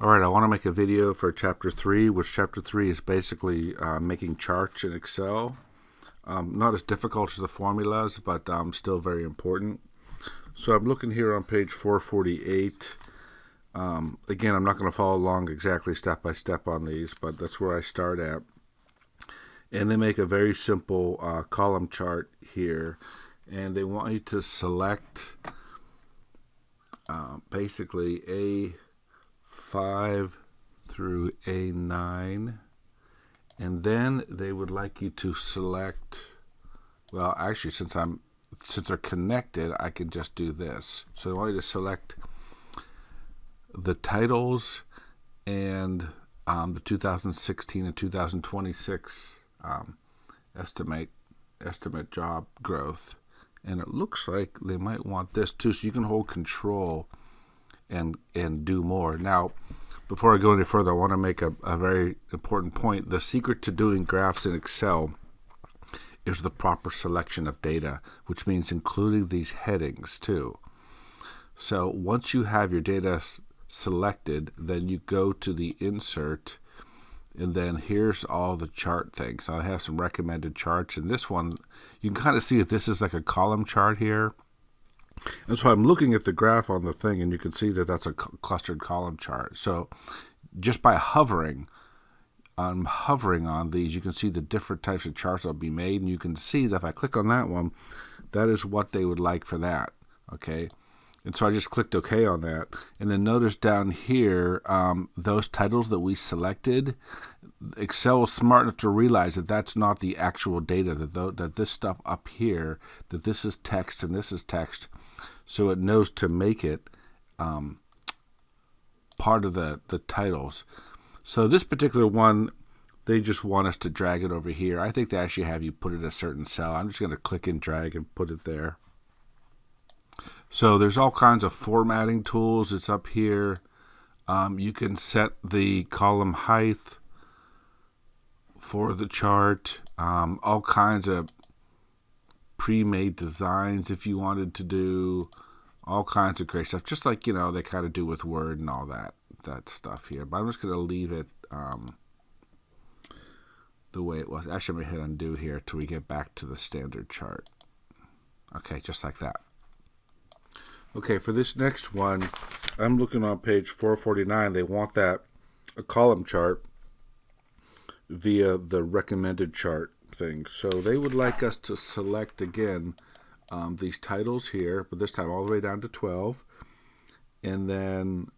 All right, I want to make a video for Chapter 3, which Chapter 3 is basically making charts in Excel. Not as difficult as the formulas, but still very important. So I'm looking here on page 448. Again, I'm not going to follow along exactly step by step on these, but that's where I start at. And they make a very simple column chart here. And they want you to select basically A5 through A9. And then they would like you to select, well, actually, since they're connected, I can just do this. So I want you to select the titles and the 2016 and 2026 estimate job growth. And it looks like they might want this too, so you can hold control and do more. Now, before I go any further, I want to make a very important point. The secret to doing graphs in Excel is the proper selection of data, which means including these headings too. So once you have your data selected, then you go to the insert, and then here's all the chart things. I have some recommended charts, and this one, you can kind of see that this is like a column chart here. And so I'm looking at the graph on the thing, and you can see that that's a clustered column chart. So just by hovering on these, you can see the different types of charts that will be made, and you can see that if I click on that one, that is what they would like for that. Okay. And so I just clicked OK on that. And then notice down here, those titles that we selected, Excel is smart enough to realize that that's not the actual data, that this stuff up here, that this is text and this is text. So it knows to make it part of the titles. So this particular one, they just want us to drag it over here. I think they actually have you put it in a certain cell. I'm just going to click and drag and put it there. So there's all kinds of formatting tools. It's up here. You can set the column height for the chart. All kinds of pre-made designs if you wanted to do. All kinds of great stuff. Just like, they kind of do with Word and all that stuff here. But I'm just going to leave it the way it was. Actually, I'm going to hit undo here till we get back to the standard chart. Okay, just like that. Okay, for this next one, I'm looking on page 449. They want a column chart via the recommended chart thing. So they would like us to select again these titles here, but this time all the way down to 12. And then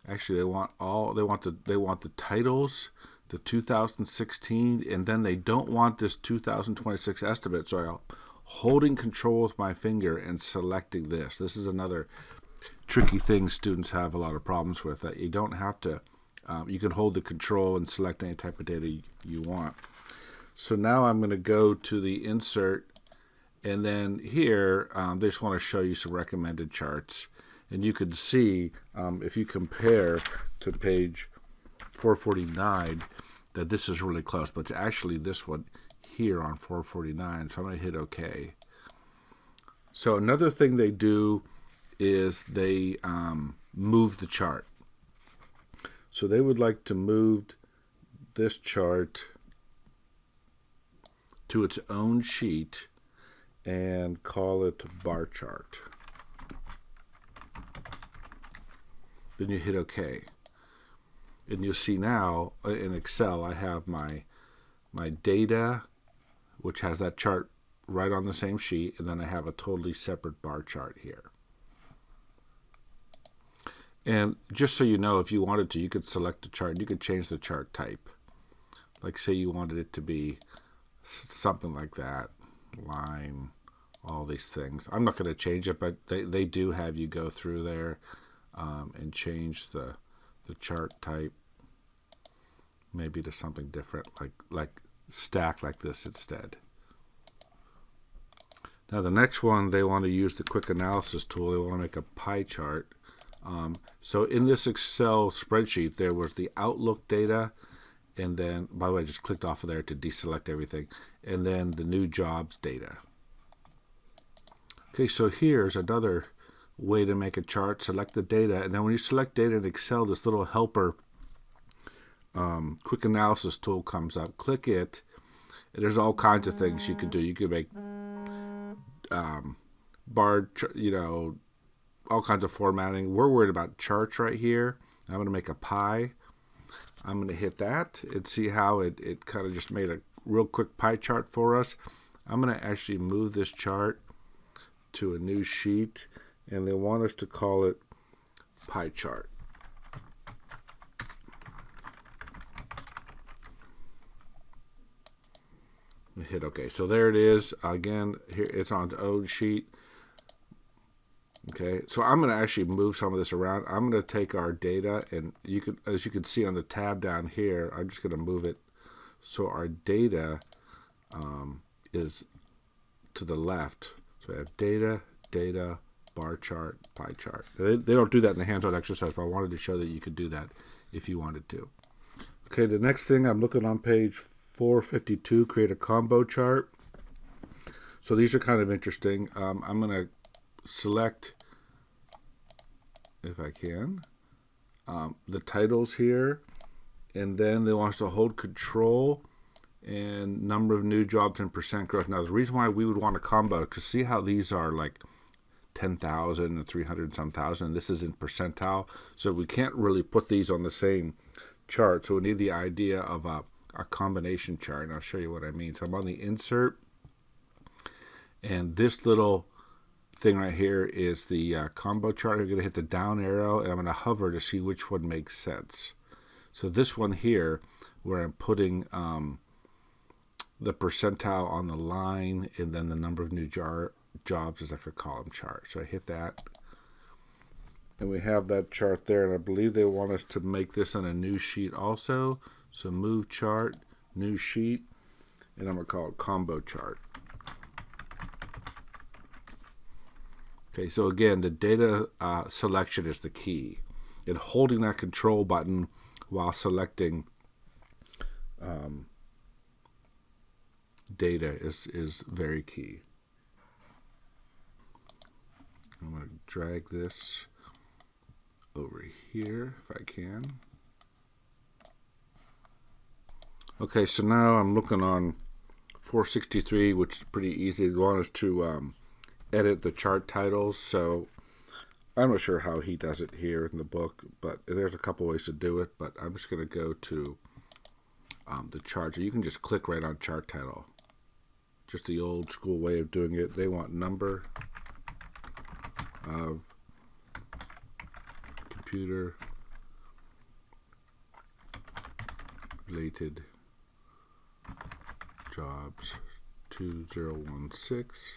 actually they want the titles, the 2016, and then they don't want this 2026 estimate. So I'll holding control with my finger and selecting this. This is another tricky thing students have a lot of problems with, that you don't have to, you can hold the control and select any type of data you want. So now I'm going to go to the insert, and then here they just want to show you some recommended charts. And you can see, if you compare to page 449, that this is really close, but it's actually this one here on 449, so I'm going to hit OK. So another thing they do is they move the chart. So they would like to move this chart to its own sheet and call it bar chart. Then you hit OK. And you'll see now in Excel I have my data, which has that chart right on the same sheet, and then I have a totally separate bar chart here. And just so you know, if you wanted to, you could select a chart and you could change the chart type. Like say you wanted it to be something like that, line, all these things. I'm not going to change it, but they do have you go through there and change the chart type maybe to something different, like stack like this instead. Now the next one, they want to use the quick analysis tool. They want to make a pie chart. So in this Excel spreadsheet, there was the Outlook data, and then, by the way, I just clicked off of there to deselect everything, and then the new jobs data. Okay, so here's another way to make a chart. Select the data, and then when you select data in Excel, this little helper quick analysis tool comes up. Click it, and there's all kinds of things you can do. You can make bar, all kinds of formatting. We're worried about charts right here. I'm going to make a pie. I'm going to hit that and see how it kind of just made a real quick pie chart for us. I'm going to actually move this chart to a new sheet, and they want us to call it pie chart. Hit OK. So there it is. Again, here it's on its own sheet. Okay, so I'm going to actually move some of this around. I'm going to take our data, and as you can see on the tab down here, I'm just going to move it so our data is to the left. So I have data, data, bar chart, pie chart. They don't do that in the hands-on exercise, but I wanted to show that you could do that if you wanted to. Okay, the next thing, I'm looking on page 452, create a combo chart. So these are kind of interesting. I'm going to select, if I can, the titles here, and then they want us to hold control and number of new jobs and percent growth. Now the reason why we would want a combo, because see how these are like 10,000 and 300 and some thousand. This is in percentile, so we can't really put these on the same chart. So we need the idea of a combination chart, and I'll show you what I mean. So I'm on the insert, and this little thing right here is the combo chart. I'm going to hit the down arrow, and I'm going to hover to see which one makes sense. So this one here, where I'm putting the percentile on the line, and then the number of new jobs is like a column chart. So I hit that, and we have that chart there, and I believe they want us to make this on a new sheet also. So move chart, new sheet, and I'm going to call it combo chart. Okay, so again, the data selection is the key. And holding that control button while selecting data is very key. I'm going to drag this over here if I can. Okay, so now I'm looking on 463, which is pretty easy. They want us to edit the chart titles, so I'm not sure how he does it here in the book, but there's a couple ways to do it. But I'm just going to go to the chart. You can just click right on chart title. Just the old school way of doing it. They want number of computer related jobs 2016-2026,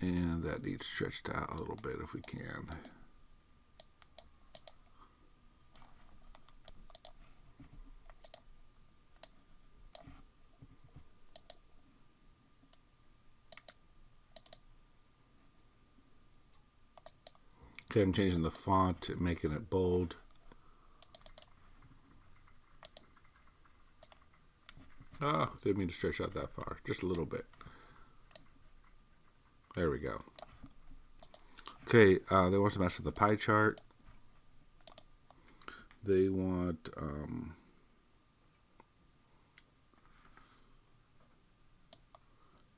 and that needs stretched out a little bit if we can. Okay, I'm changing the font, making it bold. Oh, didn't mean to stretch out that far, just a little bit. There we go. Okay, they want to mess with the pie chart. They want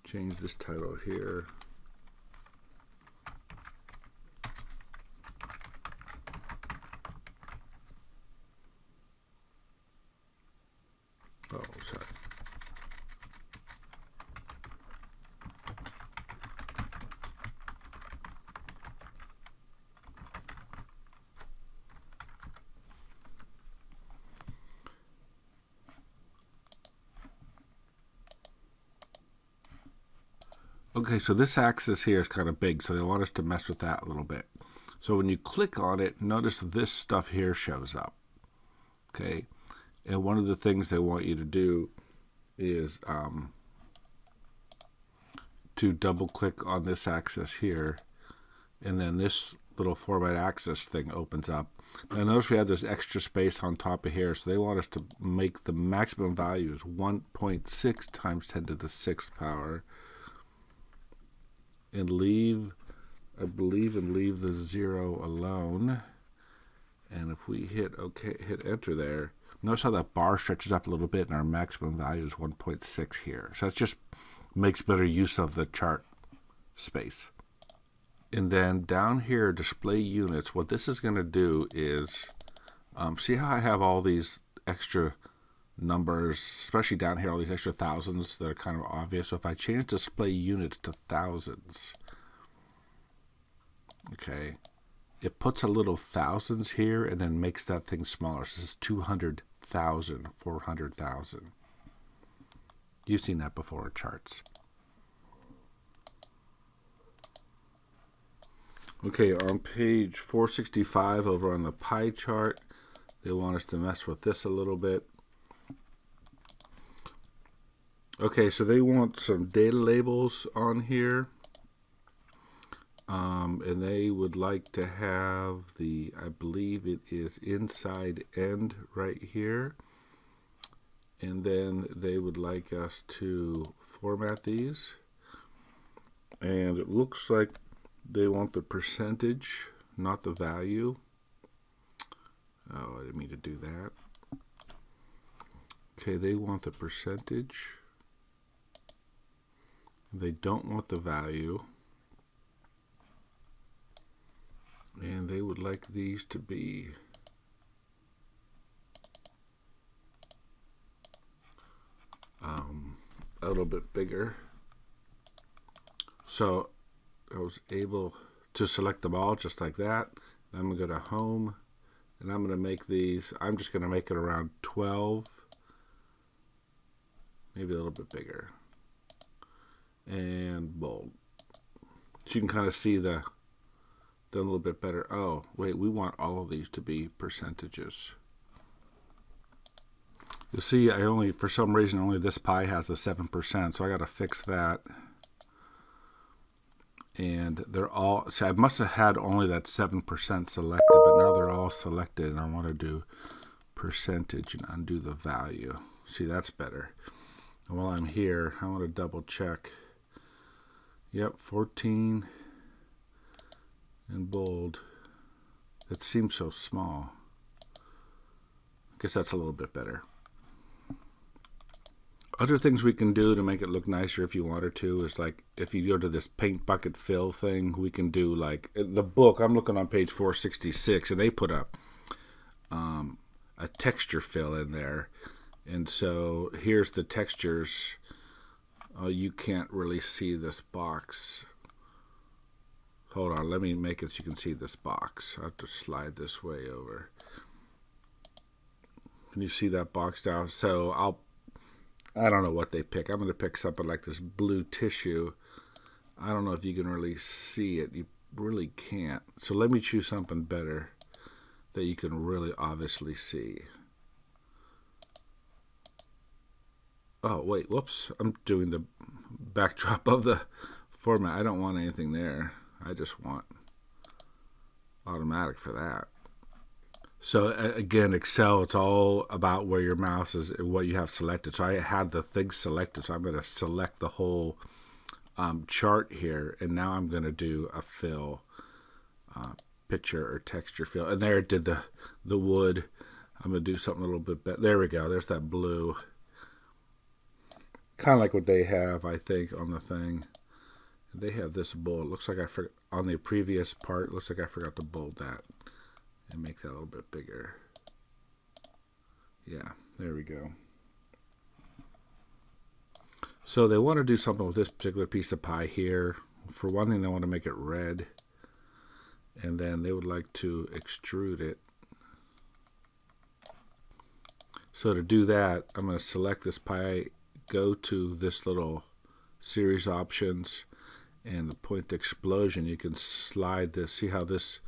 change this title here. Oh, sorry. Okay, so this axis here is kind of big, so they want us to mess with that a little bit. So when you click on it, notice this stuff here shows up. Okay, and one of the things they want you to do is to double click on this axis here, and then this little format access thing opens up. Now notice we have this extra space on top of here, so they want us to make the maximum value is 1.6 times 10 to the 6th power. And leave, I believe, and leave the 0 alone. And if we hit OK, hit enter there, notice how that bar stretches up a little bit and our maximum value is 1.6 here. So that just makes better use of the chart space. And then down here, display units, what this is going to do is, see how I have all these extra numbers, especially down here, all these extra thousands that are kind of obvious. So if I change display units to thousands, okay, it puts a little thousands here and then makes that thing smaller. So this is 200,000, 400,000. You've seen that before in charts. Okay, on page 465 over on the pie chart, they want us to mess with this a little bit. Okay, so they want some data labels on here. And they would like to have the, I believe it is inside end right here. And then they would like us to format these. And it looks like they want the percentage, not the value. Oh, I didn't mean to do that. Okay, they want the percentage. They don't want the value. And they would like these to be a little bit bigger. So I was able to select them all just like that. I'm going to go to home and I'm going to make these, I'm just going to make it around 12, maybe a little bit bigger, and bold. So you can kind of see the a little bit better. Oh, wait, we want all of these to be percentages. You'll see I only, for some reason, only this pie has the 7%, so I got to fix that. And they're all, see, I must have had only that 7% selected, but now they're all selected, and I want to do percentage and undo the value. See, that's better. And while I'm here, I want to double check. Yep, 14 and bold. It seems so small. I guess that's a little bit better. Other things we can do to make it look nicer if you wanted to is like if you go to this paint bucket fill thing, we can do like the book. I'm looking on page 466 and they put up a texture fill in there. And so here's the textures. You can't really see this box. Hold on, let me make it so you can see this box. I have to slide this way over. Can you see that box down? So I don't know what they pick. I'm going to pick something like this blue tissue. I don't know if you can really see it. You really can't. So let me choose something better that you can really obviously see. Oh, wait, whoops. I'm doing the backdrop of the format. I don't want anything there. I just want automatic for that. So again, Excel, it's all about where your mouse is, what you have selected. So I had the thing selected, so I'm going to select the whole chart here, and now I'm going to do a fill, picture or texture fill. And there it did the wood. I'm going to do something a little bit better. There we go. There's that blue. Kind of like what they have, I think, on the thing. They have this bold. Looks like I forgot on the previous part. Looks like I forgot to bold that and make that a little bit bigger. Yeah, there we go. So they want to do something with this particular piece of pie here. For one thing, they want to make it red, and then they would like to extrude it. So to do that, I'm going to select this pie, go to this little series options, and the point explosion. You can slide this. See how this?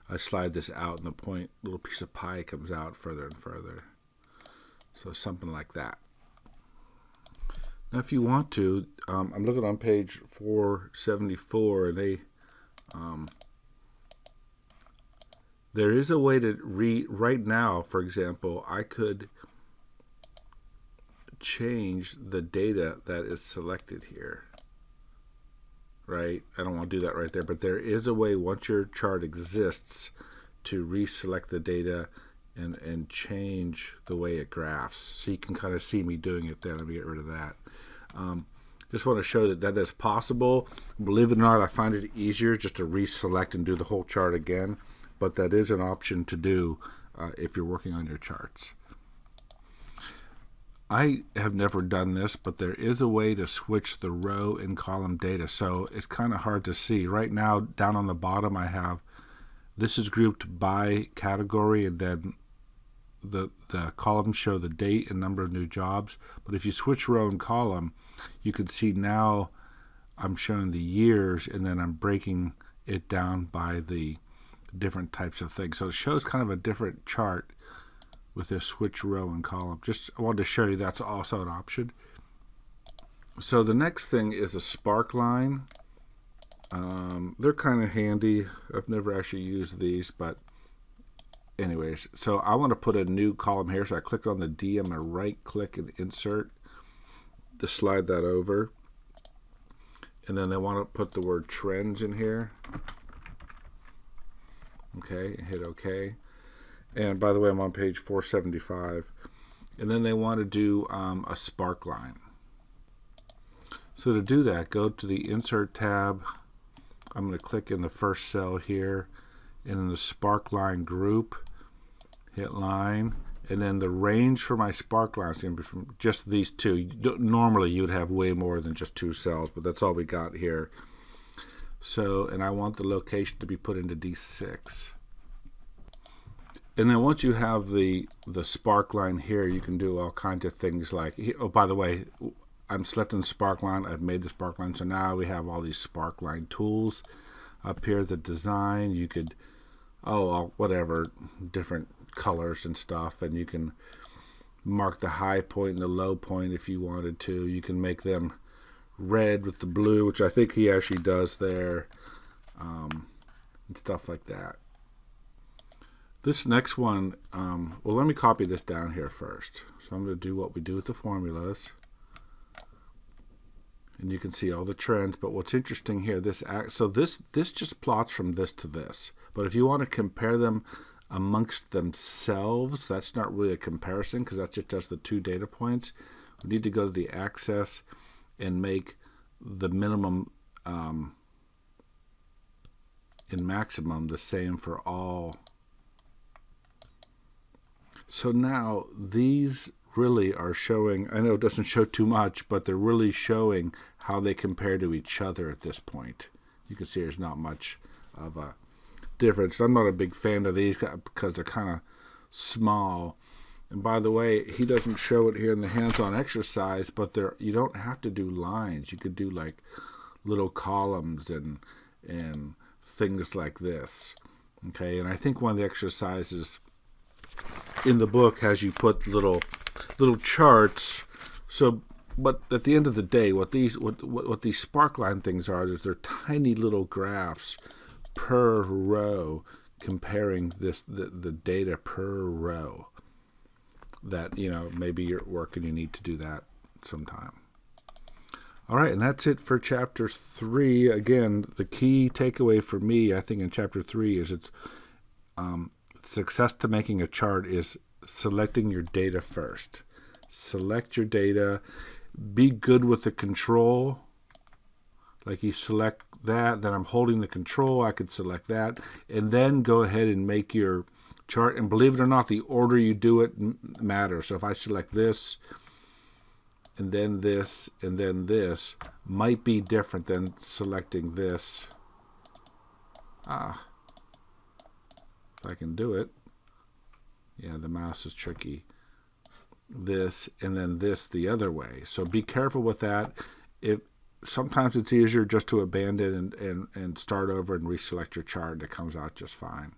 I slide this out, and the point little piece of pie comes out further and further. So something like that. Now, if you want to, I'm looking on page 474, and they There is a way to right now, for example, I could change the data that is selected here. Right? I don't want to do that right there, but there is a way once your chart exists to reselect the data and change the way it graphs. So you can kind of see me doing it there. Let me get rid of that. Just want to show that is possible. Believe it or not, I find it easier just to reselect and do the whole chart again, but that is an option to do if you're working on your charts. I have never done this, but there is a way to switch the row and column data, so it's kind of hard to see. Right now, down on the bottom, I have this is grouped by category, and then the columns show the date and number of new jobs. But if you switch row and column, you can see now I'm showing the years, and then I'm breaking it down by the different types of things. So it shows kind of a different chart with this switch row and column. Just I wanted to show you that's also an option. So the next thing is a Sparkline. They're kind of handy. I've never actually used these, but anyways, so I want to put a new column here. So I click on the D, I'm going to right click and insert to slide that over. And then I want to put the word trends in here. Okay, hit OK. And by the way, I'm on page 475. And then they want to do a Sparkline. So to do that, go to the Insert tab. I'm going to click in the first cell here. And in the Sparkline group, hit line. And then the range for my Sparkline is going to be from just these two. Normally, you would have way more than just 2 cells, but that's all we got here. So, and I want the location to be put into D6. And then once you have the Sparkline here, you can do all kinds of things like, oh, by the way, I'm selecting Sparkline. I've made the Sparkline. So now we have all these Sparkline tools up here. The design, you could, whatever, different colors and stuff. And you can mark the high point and the low point if you wanted to. You can make them red with the blue, which I think he actually does there, and stuff like that. This next one, well, let me copy this down here first. So I'm going to do what we do with the formulas. And you can see all the trends. But what's interesting here, this just plots from this to this. But if you want to compare them amongst themselves, that's not really a comparison because that just does the 2 data points. We need to go to the axis and make the minimum and maximum the same for all. So now these really are showing, I know it doesn't show too much, but they're really showing how they compare to each other at this point. You can see there's not much of a difference. I'm not a big fan of these because they're kind of small. And by the way, he doesn't show it here in the hands-on exercise, but you don't have to do lines. You could do like little columns and things like this. Okay, and I think one of the exercises in the book has you put little charts. So, but at the end of the day, what these Sparkline things are is they're tiny little graphs per row comparing the data per row. That maybe you're at work and you need to do that sometime. All right, and that's it for chapter 3. Again, the key takeaway for me, I think, in chapter 3 is it's success to making a chart is selecting your data first. Select your data. Be good with the control. Like you select that, then I'm holding the control. I could select that, and then go ahead and make your chart. And believe it or not, the order you do it matters. So if I select this, and then this, and then this, might be different than selecting this. If I can do it. Yeah, the mouse is tricky. This, and then this the other way. So be careful with that. Sometimes it's easier just to abandon and start over and reselect your chart, and it comes out just fine.